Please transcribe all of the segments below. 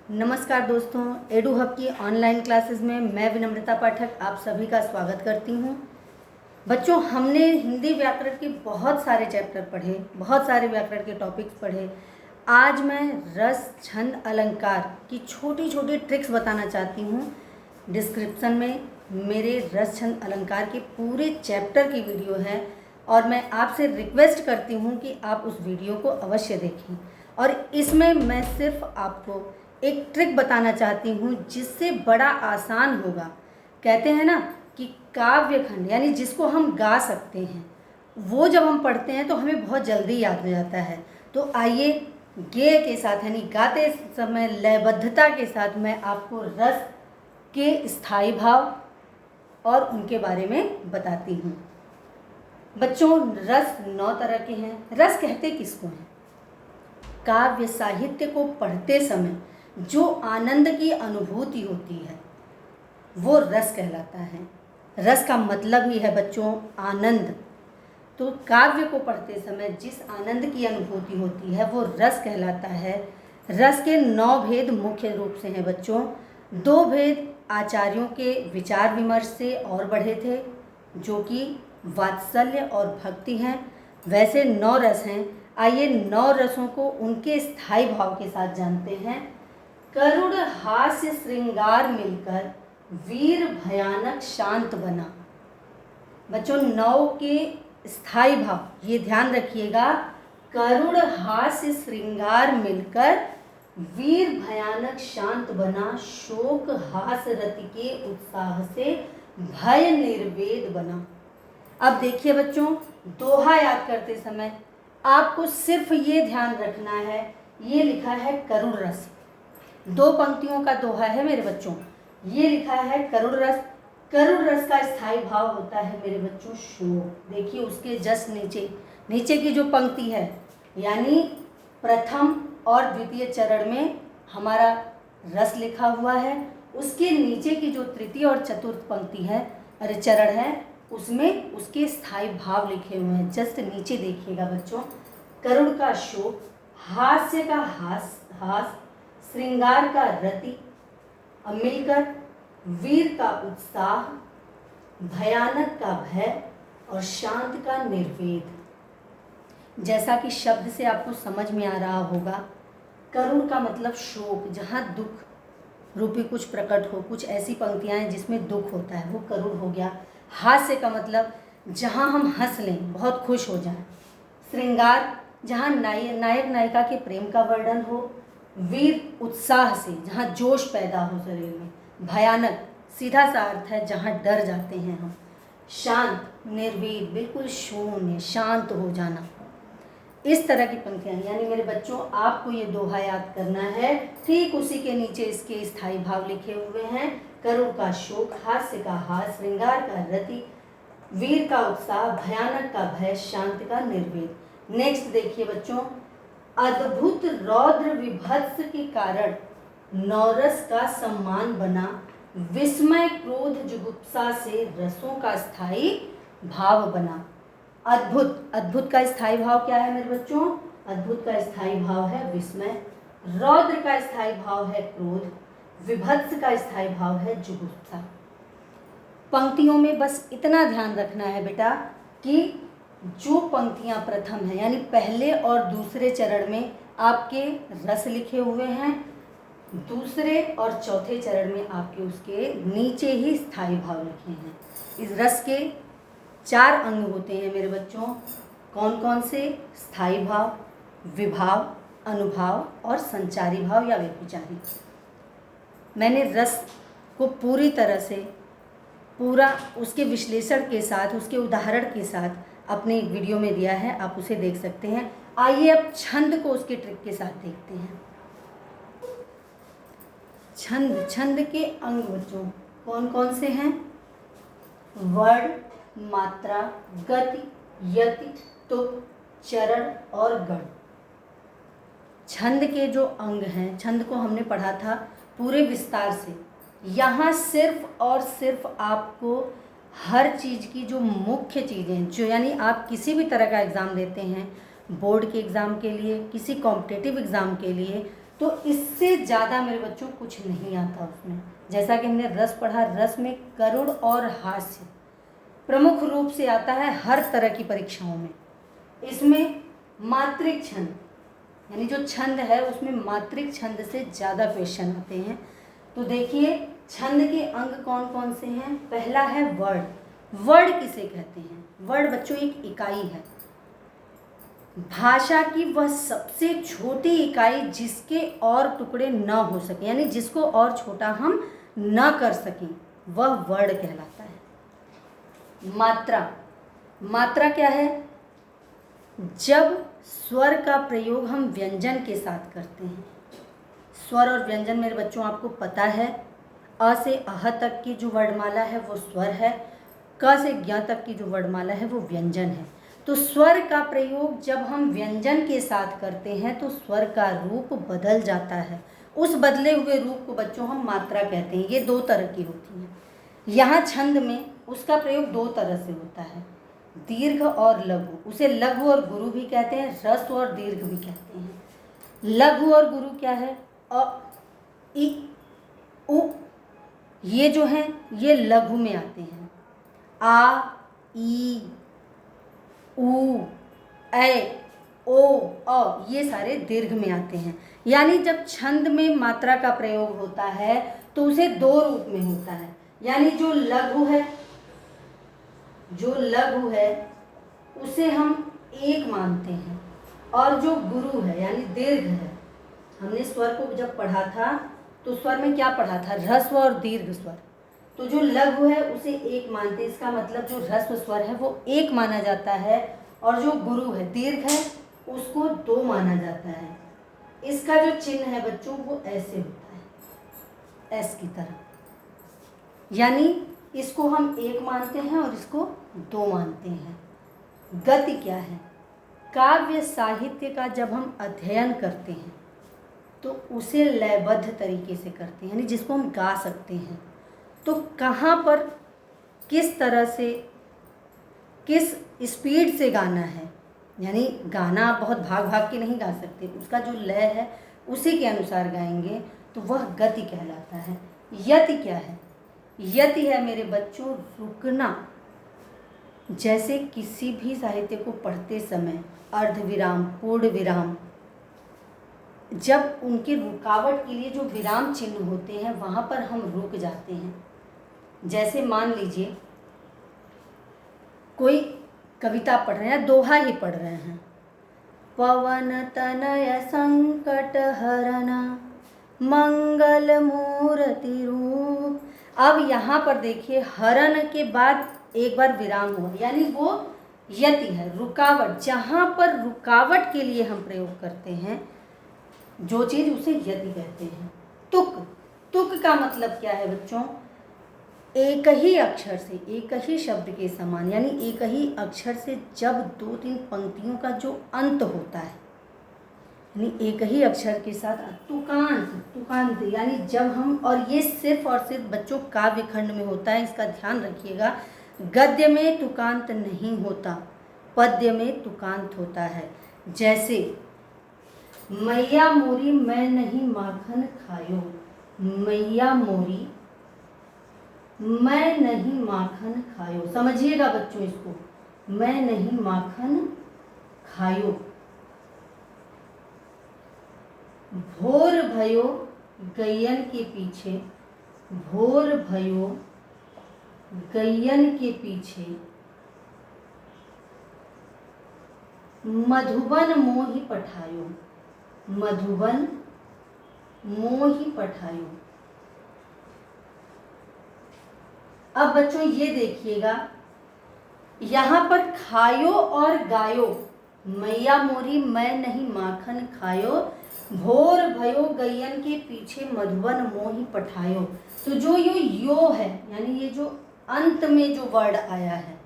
नमस्कार दोस्तों, edu hub की ऑनलाइन क्लासेस में मैं विनम्रता पाठक आप सभी का स्वागत करती हूँ। बच्चों, हमने हिंदी व्याकरण के बहुत सारे चैप्टर पढ़े, बहुत सारे व्याकरण के टॉपिक्स पढ़े। आज मैं रस, छंद, अलंकार की छोटी छोटी ट्रिक्स बताना चाहती हूँ। डिस्क्रिप्शन में मेरे रस, छंद, अलंकार के पूरे चैप्टर की वीडियो है और मैं आपसे रिक्वेस्ट करती हूँ कि आप उस वीडियो को अवश्य देखें। और इसमें मैं सिर्फ आपको एक ट्रिक बताना चाहती हूँ जिससे बड़ा आसान होगा। कहते हैं ना कि काव्य खंड यानी जिसको हम गा सकते हैं वो जब हम पढ़ते हैं तो हमें बहुत जल्दी याद हो जाता है। तो आइए गेय के साथ यानी गाते समय लयबद्धता के साथ मैं आपको रस के स्थायी भाव और उनके बारे में बताती हूँ। बच्चों, रस 9 तरह के हैं। रस कहते किसको हैं? काव्य साहित्य को पढ़ते समय जो आनंद की अनुभूति होती है वो रस कहलाता है। रस का मतलब ही है बच्चों आनंद। तो काव्य को पढ़ते समय जिस आनंद की अनुभूति होती है वो रस कहलाता है। रस के 9 भेद मुख्य रूप से हैं बच्चों। 2 भेद आचार्यों के विचार विमर्श से और बढ़े थे जो कि वात्सल्य और भक्ति हैं। वैसे 9 रस हैं। आइए 9 रसों को उनके स्थायी भाव के साथ जानते हैं। करुण हास्य श्रृंगार मिलकर वीर भयानक शांत बना। बच्चों, 9 के स्थायी भाव ये ध्यान रखिएगा। करुण हास्य श्रृंगार मिलकर वीर भयानक शांत बना, शोक हास रति के उत्साह से भय निर्वेद बना। अब देखिए बच्चों, दोहा याद करते समय आपको सिर्फ ये ध्यान रखना है, ये लिखा है करुण रस। 2 पंक्तियों का दोहा है मेरे बच्चों। ये लिखा है करुण रस। करुण रस का स्थायी भाव होता है मेरे बच्चों शोक। देखिए उसके जस्ट नीचे की जो पंक्ति है यानी प्रथम और द्वितीय चरण में हमारा रस लिखा हुआ है। उसके नीचे की जो तृतीय और चतुर्थ पंक्ति है चरण है उसमें उसके स्थायी भाव लिखे हुए हैं। जस्ट नीचे देखिएगा बच्चों। करुण का शोक, हास्य का हास, श्रृंगार का रति, मिलकर वीर का उत्साह, भयानक का भय और शांत का निर्वेद। जैसा कि शब्द से आपको समझ में आ रहा होगा, करुण का मतलब शोक, जहाँ दुख रूपी कुछ प्रकट हो, कुछ ऐसी पंक्तियाँ हैं जिसमें दुख होता है, वो करुण हो गया। हास्य का मतलब जहाँ हम हंस लें, बहुत खुश हो जाएं। श्रृंगार, जहाँ नायक नायिका के प्रेम का वर्णन हो। वीर, उत्साह से, जहाँ जोश पैदा हो शरीर में। भयानक, सीधा सा अर्थ है जहाँ डर जाते हैं हम। शांत, निर्वेद, बिल्कुल शून्य, शांत हो जाना। इस तरह की पंक्तियाँ यानी मेरे बच्चों आपको ये दोहा याद करना है। ठीक उसी के नीचे इसके स्थायी भाव लिखे हुए हैं। करुण का शोक, हास्य का हास, श्रृंगार का रति, वीर का उत्साह, भयानक का भय, शांत का निर्वेद। नेक्स्ट देखिए बच्चों, अद्भुत रौद्र विभत्स के कारण नौरस का सम्मान बना, विस्मय क्रोध जुगुप्सा से रसों का स्थायी भाव बना। अद्भुत का स्थायी भाव क्या है मेरे बच्चों? अद्भुत का स्थायी भाव है विस्मय, रौद्र का स्थायी भाव है क्रोध, विभत्स का स्थायी भाव है जुगुप्सा। पंक्तियों में बस इतना ध्यान रखना है बेटा कि जो पंक्तियां प्रथम हैं यानी पहले और दूसरे चरण में आपके रस लिखे हुए हैं, दूसरे और चौथे चरण में आपके उसके नीचे ही स्थायी भाव लिखे हैं। इस रस के 4 अंग होते हैं मेरे बच्चों। कौन कौन से? स्थायी भाव, विभाव, अनुभाव और संचारी भाव या व्यभिचारी। मैंने रस को पूरी तरह से पूरा उसके विश्लेषण के साथ, उसके उदाहरण के साथ अपने वीडियो में दिया है, आप उसे देख सकते हैं। आइए अब छंद को उसके ट्रिक के साथ देखते हैं। छंद के अंग बच्चों कौन कौन से हैं? वर्ण, मात्रा, गति, यति, तुक, चरण और गण। छंद के जो अंग हैं, छंद को हमने पढ़ा था पूरे विस्तार से। यहाँ सिर्फ और सिर्फ आपको हर चीज़ की जो मुख्य चीज़ें, जो यानी आप किसी भी तरह का एग्ज़ाम देते हैं, बोर्ड के एग्ज़ाम के लिए, किसी कॉम्पिटिटिव एग्ज़ाम के लिए, तो इससे ज़्यादा मेरे बच्चों कुछ नहीं आता उसमें। जैसा कि हमने रस पढ़ा, रस में करुण और हास्य प्रमुख रूप से आता है हर तरह की परीक्षाओं में। इसमें मात्रिक छंद यानी जो छंद है उसमें मात्रिक छंद से ज़्यादा क्वेश्चन आते हैं। तो देखिए छंद के अंग कौन कौन से हैं। पहला है वर्ड। वर्ड किसे कहते हैं? वर्ड बच्चों एक इकाई है, भाषा की वह सबसे छोटी इकाई जिसके और टुकड़े न हो सके, यानी जिसको और छोटा हम न कर सकें, वह वर्ड कहलाता है। मात्रा। मात्रा क्या है? जब स्वर का प्रयोग हम व्यंजन के साथ करते हैं। स्वर और व्यंजन मेरे बच्चों आपको पता है, अ से अह तक की जो वर्णमाला है वो स्वर है, क से ज्ञ तक की जो वर्णमाला है वो व्यंजन है। तो स्वर का प्रयोग जब हम व्यंजन के साथ करते हैं तो स्वर का रूप बदल जाता है। उस बदले हुए रूप को बच्चों हम मात्रा कहते हैं। ये दो तरह की होती हैं। यहाँ छंद में उसका प्रयोग दो तरह से होता है, दीर्घ और लघु। उसे लघु और गुरु भी कहते हैं, ह्रस्व और दीर्घ भी कहते हैं। लघु और गुरु क्या है? अ, इ, उ, ये जो हैं ये लघु में आते हैं। आ, ई, उ, ऐ, ओ, अ ये सारे दीर्घ में आते हैं। यानी जब छंद में मात्रा का प्रयोग होता है तो उसे दो रूप में होता है। यानी जो लघु है उसे हम एक मानते हैं, और जो गुरु है यानी दीर्घ है, हमने स्वर को जब पढ़ा था तो स्वर में क्या पढ़ा था? ह्रस्व और दीर्घ स्वर। तो जो लघु है उसे एक मानते हैं। इसका मतलब जो ह्रस्व स्वर है वो एक माना जाता है, और जो गुरु है दीर्घ है उसको दो माना जाता है। इसका जो चिन्ह है बच्चों वो ऐसे होता है, एस की तरह। यानी इसको हम एक मानते हैं और इसको दो मानते हैं। गति क्या है? काव्य साहित्य का जब हम अध्ययन करते हैं तो उसे लयबद्ध तरीके से करते हैं, यानी जिसको हम गा सकते हैं। तो कहाँ पर किस तरह से किस स्पीड से गाना है, यानी गाना आप बहुत भाग भाग के नहीं गा सकते, उसका जो लय है उसी के अनुसार गाएंगे तो वह गति कहलाता है। यति क्या है? यति है मेरे बच्चों रुकना। जैसे किसी भी साहित्य को पढ़ते समय अर्धविराम, पूर्ण विराम, जब उनकी रुकावट के लिए जो विराम चिन्ह होते हैं वहाँ पर हम रुक जाते हैं। जैसे मान लीजिए कोई कविता पढ़ रहे हैं, दोहा ही पढ़ रहे हैं, पवन तनय संकट हरना मंगल मूर्ति रूप। अब यहाँ पर देखिए हरण के बाद एक बार विराम हुआ, यानी वो यति है, रुकावट। जहाँ पर रुकावट के लिए हम प्रयोग करते हैं जो चीज़, उसे यति कहते हैं। तुक। तुक का मतलब क्या है बच्चों? एक ही अक्षर से, एक ही शब्द के समान, यानी एक ही अक्षर से जब दो तीन पंक्तियों का जो अंत होता है, यानी एक ही अक्षर के साथ तुकांत। तुकांत यानी जब हम, और ये सिर्फ और सिर्फ बच्चों काव्य खंड में होता है, इसका ध्यान रखिएगा। गद्य में तुकांत नहीं होता, पद्य में तुकांत होता है। जैसे मैया मोरी मैं नहीं माखन खायो, मैया मोरी मैं नहीं माखन खायो। समझिएगा बच्चों इसको, मैं नहीं माखन खायो। भोर भयो गैयन के पीछे, भोर भयो गैयन के पीछे, मधुबन मोहि पठायो, मधुबन मोहि पठायो। अब बच्चों ये देखिएगा, यहाँ पर खायो और गायो, मैया मोरी मैं नहीं माखन खायो, भोर भयो गैयन के पीछे मधुबन मोहि पठायो। तो जो ये यो है, यानी ये जो अंत में जो वर्ड आया है,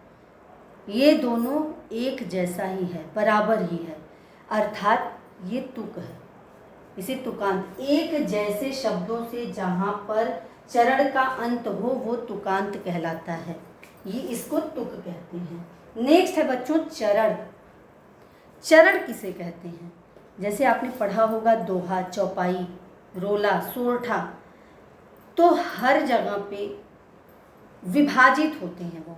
ये दोनों एक जैसा ही है, बराबर ही है, अर्थात ये तुक है। इसे तुकांत, एक जैसे शब्दों से जहाँ पर चरण का अंत हो वो तुकांत कहलाता है। ये इसको तुक कहते हैं। नेक्स्ट है बच्चों चरण। चरण किसे कहते हैं? जैसे आपने पढ़ा होगा दोहा, चौपाई, रोला, सोरठा, तो हर जगह पे विभाजित होते हैं वो।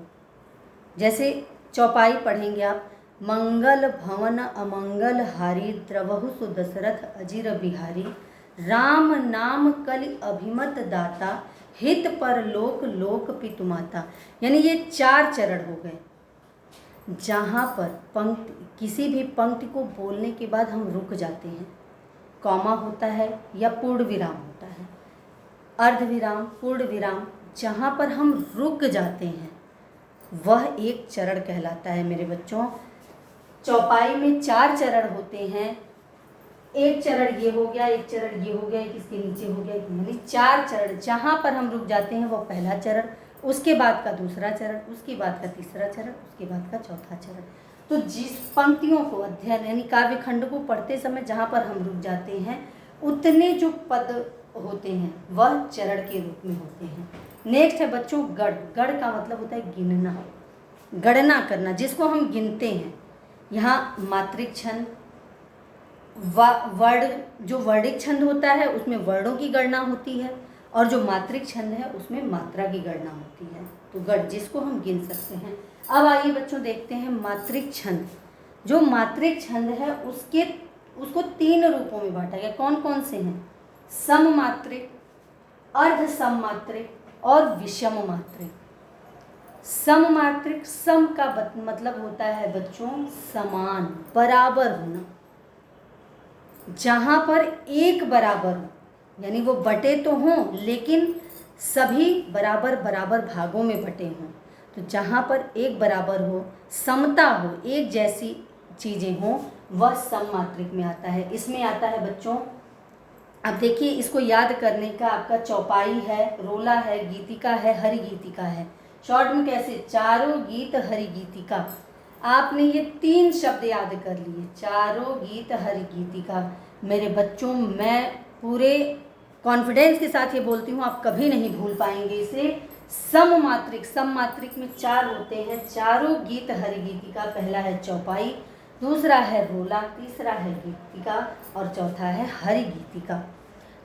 जैसे चौपाई पढ़ेंगे आप, मंगल भवन अमंगल हारी द्रवहु सुदशरथ अजिर बिहारी, राम नाम कलि अभिमत दाता, हित पर लोक लोक पितु माता। यानी ये 4 चरण हो गए जहाँ पर पंक्ति, किसी भी पंक्ति को बोलने के बाद हम रुक जाते हैं, कॉमा होता है या पूर्ण विराम होता है, अर्ध विराम, पूर्ण विराम, जहाँ पर हम रुक जाते हैं वह एक चरण कहलाता है मेरे बच्चों। चौपाई में 4 चरण होते हैं, एक चरण ये हो गया, एक चरण ये हो गया, एक इसके नीचे हो गया, यानी 4 चरण जहाँ पर हम रुक जाते हैं वो पहला चरण, उसके बाद का दूसरा चरण, उसके बाद का तीसरा चरण, उसके बाद का चौथा चरण। तो जिस पंक्तियों को अध्ययन यानी काव्य खंड को पढ़ते समय जहाँ पर हम रुक जाते हैं उतने जो पद होते हैं वह चरण के रूप में होते हैं। नेक्स्ट है बच्चों गढ़। गढ़ का मतलब होता है गिनना, गणना करना, जिसको हम गिनते हैं। यहाँ मात्रिक छंद, वर्ण, जो वर्णिक छंद होता है उसमें वर्णों की गणना होती है, और जो मात्रिक छंद है उसमें मात्रा की गणना होती है। तो गढ़ जिसको हम गिन सकते हैं। अब आइए बच्चों देखते हैं मात्रिक छंद। जो मात्रिक छंद है उसको 3 रूपों में बांटा गया। कौन कौन से हैं? सममात्रिक, अर्ध सममात्रिक और विषम मात्रिक। सममात्रिक, सम का मतलब होता है बच्चों समान, बराबर होना, जहाँ पर एक बराबर हो, यानी वो बटे तो हों लेकिन सभी बराबर बराबर भागों में बटे हों। तो जहाँ पर एक बराबर हो, समता हो, एक जैसी चीज़ें हों, वह सममात्रिक में आता है। इसमें आता है बच्चों, अब देखिए इसको याद करने का, आपका चौपाई है, रोला है, गीतिका है, हरि गीतिका है। शॉर्ट में कैसे? चारों गीत हरि गीतिका। आपने ये 3 शब्द याद कर लिए, चारों गीत हरि गीतिका। मेरे बच्चों मैं पूरे कॉन्फिडेंस के साथ ये बोलती हूँ, आप कभी नहीं भूल पाएंगे इसे। सममात्रिक, सममात्रिक में 4 होते हैं, चारों गीत हरि गीतिका। पहला है चौपाई, दूसरा है रोला, तीसरा है गीतिका और चौथा है हरि गीतिका।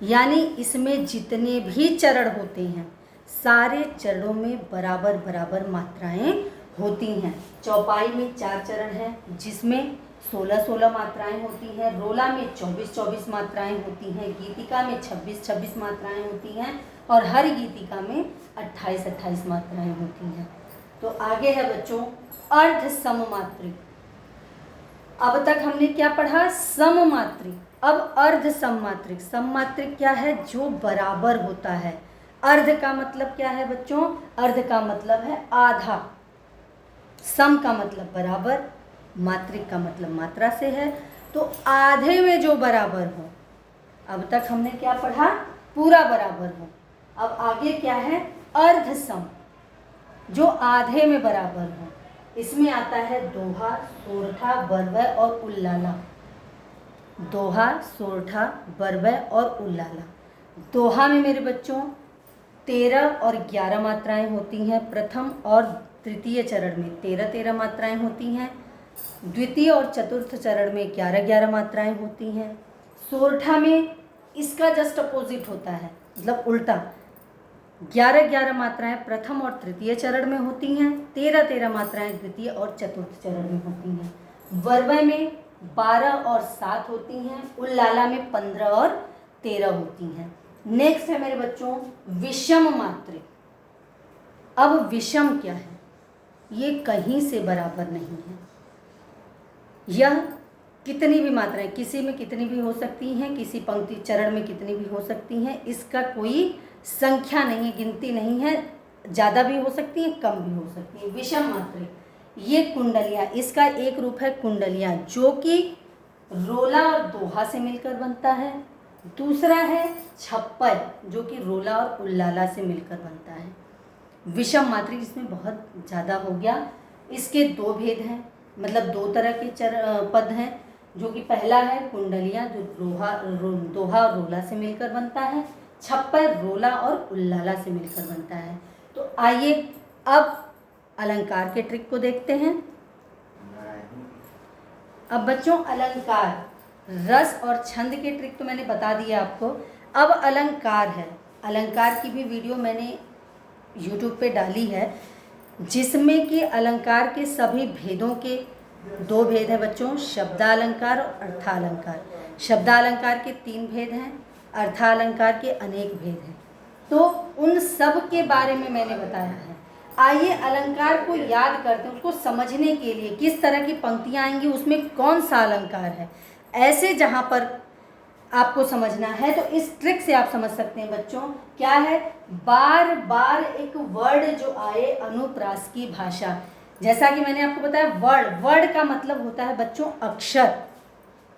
यानी इसमें जितने भी चरण होते हैं सारे चरणों में बराबर बराबर मात्राएं होती हैं। चौपाई में 4 चरण हैं जिसमें 16-16 मात्राएं होती हैं, रोला में 24-24 मात्राएं होती हैं, गीतिका में 26-26 मात्राएं होती हैं और हर गीतिका में 28-28 मात्राएं होती हैं। तो आगे है बच्चों अर्ध सममात्रिक। अब तक हमने क्या पढ़ा? सममात्रिक। अब अर्ध सममात्रिक। सममात्रिक क्या है? जो बराबर होता है। अर्ध का मतलब क्या है बच्चों? अर्ध का मतलब है आधा, सम का मतलब बराबर, मात्रिक का मतलब मात्रा से है, तो आधे में जो बराबर हो। अब तक हमने क्या पढ़ा? पूरा बराबर हो। अब आगे क्या है? अर्ध सम, जो आधे में बराबर हो। इसमें आता है दोहा, सोरठा, बरवै और उल्लाला। दोहा, सोरठा, बरवै और उल्लाला। दोहा में मेरे बच्चों 13 और 11 मात्राएं होती हैं। प्रथम और तृतीय चरण में 13-13 मात्राएं होती हैं। द्वितीय और चतुर्थ चरण में 11-11 मात्राएं होती हैं। सोरठा में इसका जस्ट अपोजिट होता है, मतलब उल्टा। 11-11 मात्राएं प्रथम और तृतीय चरण में होती हैं, 13-13 मात्राएं द्वितीय और चतुर्थ चरण में होती हैं। बरवै में 12 और 7 होती हैं। उल्लाला में 15 और 13 होती हैं। नेक्स्ट है मेरे बच्चों विषम मात्रिक। अब विषम क्या है? ये कहीं से बराबर नहीं है। यह कितनी भी मात्राएं, किसी में कितनी भी हो सकती हैं, किसी पंक्ति चरण में कितनी भी हो सकती हैं, इसका कोई संख्या नहीं है, गिनती नहीं है। ज़्यादा भी हो सकती है, कम भी हो सकती है। विषम मात्रिक, ये कुंडलियाँ, इसका एक रूप है कुंडलियाँ, जो कि रोला और दोहा से मिलकर बनता है। दूसरा है छप्पर, जो कि रोला और उल्लाला से मिलकर बनता है। विषम मात्रिक इसमें बहुत ज़्यादा हो गया। इसके 2 भेद हैं, मतलब 2 तरह के पद हैं, जो कि पहला है कुंडलियाँ, जो दोहा और रोला से मिलकर बनता है। छप्पर रोला और उल्लाला से मिलकर बनता है। तो आइए अब अलंकार के ट्रिक को देखते हैं। अब बच्चों अलंकार, रस और छंद के ट्रिक तो मैंने बता दिया आपको। अब अलंकार है। अलंकार की भी वीडियो मैंने YouTube पे डाली है, जिसमें कि अलंकार के सभी भेदों के 2 भेद हैं बच्चों, शब्दालंकार और अर्थालंकार। शब्दालंकार के 3 भेद हैं, अर्थालंकार के अनेक भेद हैं। तो उन सब के बारे में मैंने बताया है। आइए अलंकार को याद करते हैं, उसको समझने के लिए किस तरह की पंक्तियाँ आएंगी, उसमें कौन सा अलंकार है, ऐसे जहाँ पर आपको समझना है तो इस ट्रिक से आप समझ सकते हैं बच्चों। क्या है, बार बार एक वर्ड जो आए अनुप्रास की भाषा। जैसा कि मैंने आपको बताया, वर्ड का मतलब होता है बच्चों अक्षर।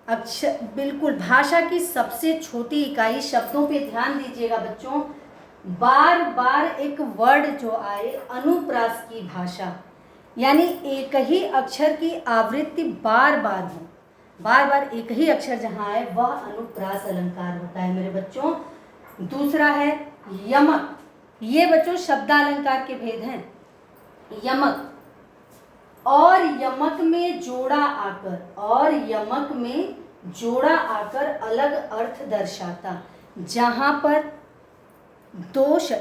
अक्षर बिल्कुल भाषा की सबसे छोटी इकाई। शब्दों पे ध्यान दीजिएगा बच्चों। बार बार एक वर्ड जो आए अनुप्रास की भाषा, यानी एक ही अक्षर की आवृत्ति बार बार हो, बार बार एक ही अक्षर जहाँ आए वह अनुप्रास अलंकार होता है मेरे बच्चों। दूसरा है यमक। ये बच्चों शब्दालंकार के भेद हैं। यमक और यमक में जोड़ा आकर, और यमक में जोड़ा आकर अलग अर्थ दर्शाता। जहाँ पर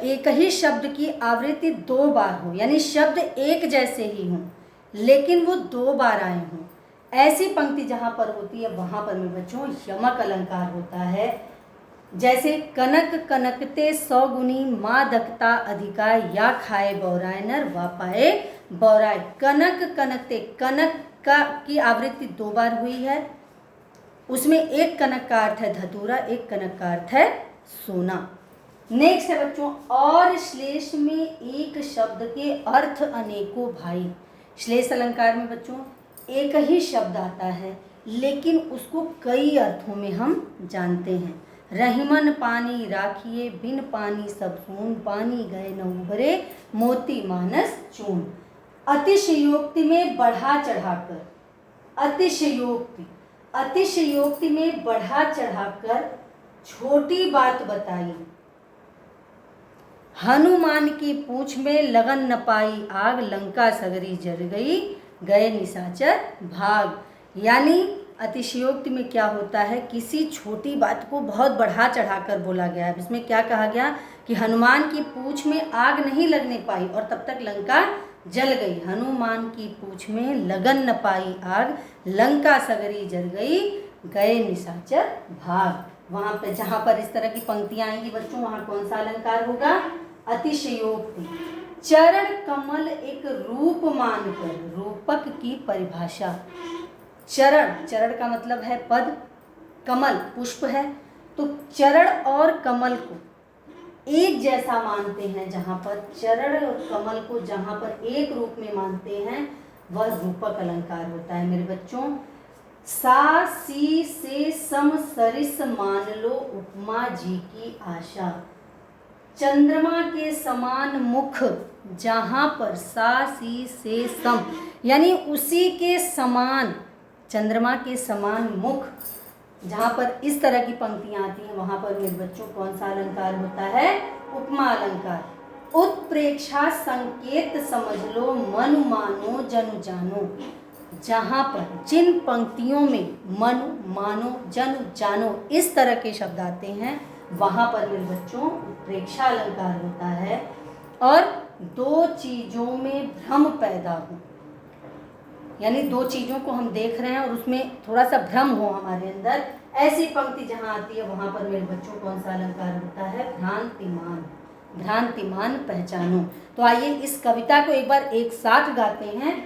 एक ही शब्द की आवृत्ति 2 बार हो, यानी शब्द एक जैसे ही हों लेकिन वो 2 बार आए हों, ऐसी पंक्ति जहाँ पर होती है वहाँ पर मेरे बच्चों यमक अलंकार होता है। जैसे कनक कनकते 100 गुनी, माँ दकता अधिका, या खाए बौराए नर वा पाए बौराए। कनक कनकते, कनक का की आवृत्ति 2 बार हुई है। उसमें एक कनक का अर्थ है धतूरा, एक कनक का अर्थ है सोना। नेक्स्ट है बच्चों, और श्लेष में एक शब्द के अर्थ अनेकों भाई। श्लेष अलंकार में बच्चों एक ही शब्द आता है लेकिन उसको कई अर्थों में हम जानते हैं। रहीमन पानी राखिए, बिन पानी सब सून, पानी गए न उभरे, मोती मानस चून। अतिशयोक्ति में बढ़ा चढ़ाकर, अतिशयोक्ति, अतिशयोक्ति में बढ़ा चढ़ाकर छोटी बात बताई। हनुमान की पूंछ में लगन न पाई आग, लंका सगरी जल गई, गए निशाचर भाग। यानी अतिशयोक्ति में क्या होता है, किसी छोटी बात को बहुत बढ़ा चढ़ाकर बोला गया है। इसमें क्या कहा गया कि हनुमान की पूंछ में आग नहीं लगने पाई और तब तक लंका जल गई। हनुमान की पूंछ में लगन न पाई आग, लंका सगरी जल गई, गए निशाचर भाग। वहाँ पे जहाँ पर इस तरह की पंक्तियाँ आएंगी बच्चों, वहाँ कौन सा अलंकार होगा, अतिशयोक्ति। चरण कमल एक रूप मानकर, रूपक की परिभाषा। चरण, चरण का मतलब है पद, कमल पुष्प है, तो चरण और कमल को एक जैसा मानते हैं। जहाँ पर चरण और कमल को जहाँ पर एक रूप में मानते हैं वह रूपक अलंकार होता है मेरे बच्चों। सा सी से सम सरिस मान लो, उपमा जी की आशा। चंद्रमा के समान मुख, जहाँ पर सा सी से सम यानी उसी के समान, चंद्रमा के समान मुख, जहाँ पर इस तरह की पंक्तियाँ आती हैं वहाँ पर मेरे बच्चों कौन सा अलंकार होता है, उपमा अलंकार। उत्प्रेक्षा संकेत समझ लो, मन मानो जनु जानो। जहाँ पर जिन पंक्तियों में मन मानो जनु जानो इस तरह के शब्द आते हैं वहाँ पर मेरे बच्चों उत्प्रेक्षा अलंकार होता है। और 2 चीज़ों में भ्रम पैदा हो, यानी 2 चीज़ों को हम देख रहे हैं और उसमें थोड़ा सा भ्रम हो हमारे अंदर, ऐसी पंक्ति जहाँ आती है वहाँ पर मेरे बच्चों कौन सा अलंकार होता है, भ्रांतिमान। भ्रांतिमान पहचानो। तो आइए इस कविता को एक बार एक साथ गाते हैं।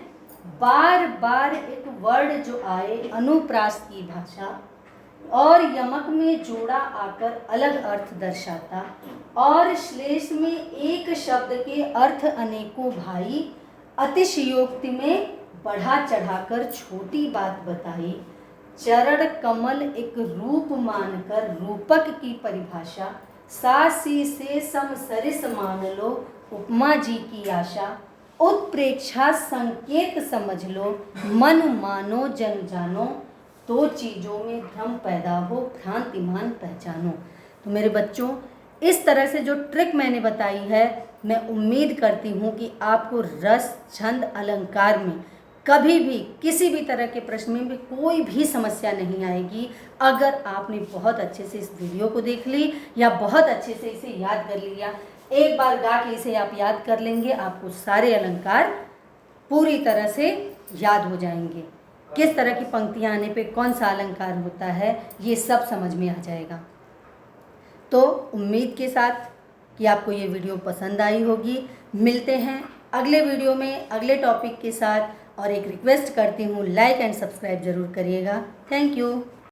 बार बार एक वर्ड जो आए अनुप्रास की भाषा, और यमक में जोड़ा आकर अलग अर्थ दर्शाता, और श्लेष में एक शब्द के अर्थ अनेकों भाई, अतिशयोक्ति में बढ़ा चढ़ाकर छोटी बात बताई, चरण कमल एक रूप मानकर रूपक की परिभाषा, सा सी से सम सरिस मान लो, उपमा जी की आशा, उत्प्रेक्षा संकेत समझ लो, मन मानो जन जानो, 2 चीज़ों में भ्रम पैदा हो, भ्रांतिमान पहचानो। तो मेरे बच्चों इस तरह से जो ट्रिक मैंने बताई है, मैं उम्मीद करती हूँ कि आपको रस छंद अलंकार में कभी भी किसी भी तरह के प्रश्न में भी कोई भी समस्या नहीं आएगी अगर आपने बहुत अच्छे से इस वीडियो को देख ली या बहुत अच्छे से इसे याद कर लिया। एक बार गा के इसे आप याद कर लेंगे, आपको सारे अलंकार पूरी तरह से याद हो जाएंगे। किस तरह की पंक्तियाँ आने पे कौन सा अलंकार होता है ये सब समझ में आ जाएगा। तो उम्मीद के साथ कि आपको ये वीडियो पसंद आई होगी। मिलते हैं अगले वीडियो में अगले टॉपिक के साथ, और एक रिक्वेस्ट करती हूँ, लाइक एंड सब्सक्राइब ज़रूर करिएगा। Thank you.